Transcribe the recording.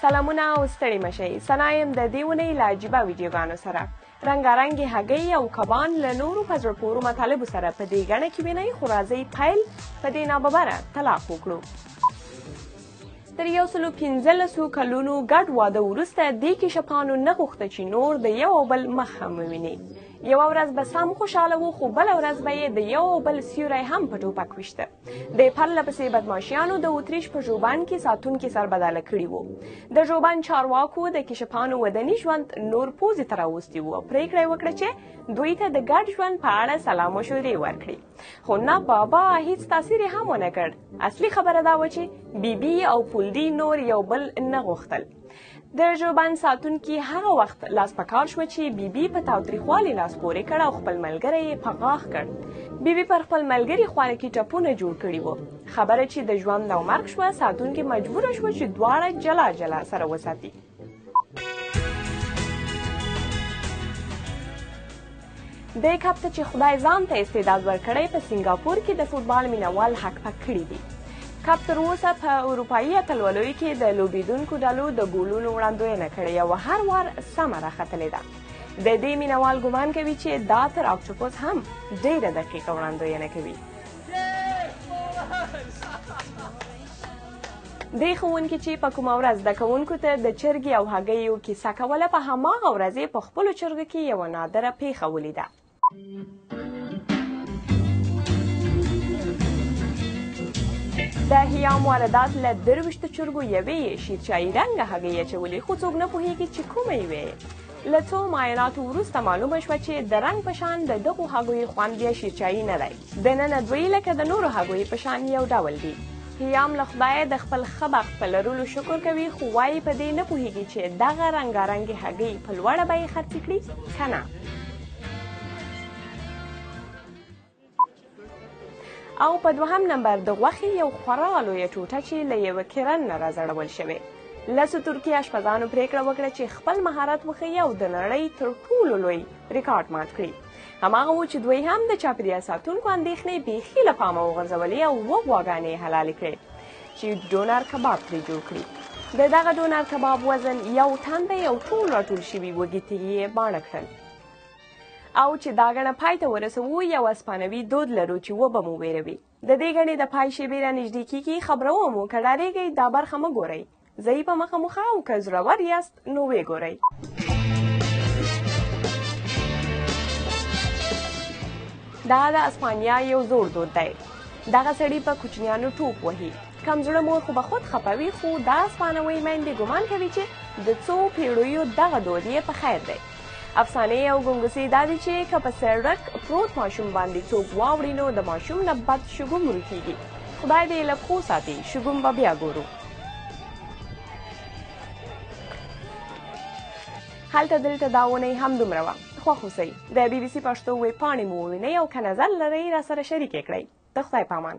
سلامونه او ستړي مشئ. ثنا یم د دې اونۍ له عجيبو ویدیوګانو سره. رنګارنګې هګۍ او کبان له نورو په زړه پورو مطالبو سره په دې ګڼه کې وینئ، خو راځئ پیل په دې ناببره طلاق وکړو. تر 115 کلونو ګډ واده وروسته دې کشپانو نه غوښته چې نور د یو او بل مخ هم وویني. یوه ورځ به سم خوشحاله وو، خو بله ورځ به یې د یو او بل سیوری هم په ټوپک ویشته. د پرله پسې بدماشیانو د اتریش په ژوبن کې ساتونکي سربداله کړي وو. د ژوبن چارواکو د کشپانو ودني ژوند نور پوزې ته راوستي وو او پرېکړه یې وکړه چې دوی ته د ګډ ژوند په اړه سلا مشورې ورکړي. خو نه بابا هیڅ تاثیر یې هم ونه کړ. اصلي خبره دا وه چې بیبي او پولډي نور یو بل نه غوښتل. د ژوبن ساتونکي هغه وخت لاس په کار شوه چې بیبي په تاوتریخوالي لاس پورې کړ او خپل ملګری یې په غاښ کړ. بیبي پر خپل ملګري خوله کې ټپونه جوړ کړي وو. خبره چې د ژوند او مرګ شوه، ساتونکي مجبوره شوه چې دواړه جلا جلا سره وساتي. د کپ ته چې خدای ځان ته استعداد ورکړی، په سنګاپور کې د فوټبال مینوال حق پک کړي دي. کپ تر اوسه په اروپایي اتلولیو کې د لوبېدونکو ډلو د ګولونو وړاندوینه کړې او هر وار سمه راختلې ده. د دې مینوال ګمان کوي چې دا تر اکټوپوس هم ډېره دقیقه وړاندوینه کوي. دې ښوونکي چې په کومه ورځ زده کوونکو ته د چرګې او هګیو کیسه کوله، په هماغه ورځ یې په خپلو چرګو کې یوه نادره پیښه ولیده. د هیام واردات له 23 چرګو یوې شیرچایي رنګه هګۍ اچولې، خو څوک نه پوهېږي چې کومه یې وې. له څو معایناتو وروسته معلومه شوه چې د رنګ په شان د دغو هګیو خوند بیا شیرچایي نه دی. دننه دوی لکه د نورو هګیو په شان یو ډول دي. هیام له خدایه د خپل ښه بخت په لرلو شکر کوي، خو وایي په دې نه پوهېږي چې دغه رنګارنګې هګۍ په لوړه بیې خرڅې کړي که نه. او په دوهم نمبر د غوښې یو خورا لویه ټوټه چې له یوه کرن نه راځړول شوې. لسو ترکي اشپزانو پرېکړه وکړه چې خپل مهارت وښیي او د نړۍ تر ټولو لوی ریکارډ مات کړي. هماغه و چې دوی هم د چاپېریال ساتونکو اندېښنې بیخي له پامه وغورځولې او 2 غواګانې یې حلالې کړې چې ډونر کباب ترې جوړ کړي. د دغه ډونر کباب وزن 1 ټن دی او ټول راټول شوي وږي تیږې یې باڼه کړل. او چې دا ګڼه پای ته ورسوو، یو اسپانوي دود لرو چې وبه مو ویروي. د دې ګڼې د پای شېبې را نږدې کېږي، خبروم مو که ډارېږئ دا برخه مه ګورئ. زه په مخه مخه او که زړور یاست نو ویې ګورئ. دا د اسپانیا یو زوړ دود دی. دغه سړي په کوچنیانو ټوپ وهي. کم زړه مور خو به خود خپوي، خو دا اسپانوي میندې ګمان کوي چې د څو پیړیو دغه دود یې په خیر دی. افسانې او ګنګوسې دا دي چې که په سړک پروت ماشوم باندې څوک واوړي نو د ماشوم نه بد شګوم ورکېږي. خدای دې له پښو ساتي، شګوم به بیا ګورو. هلته دلته دا اونۍ هم دومره وه. خوښ اوسئ. د BBC پښتو ویب پاڼې مو ووینئ او که نظر لرئ راسره شریک یې کړئ. د خدای په امان.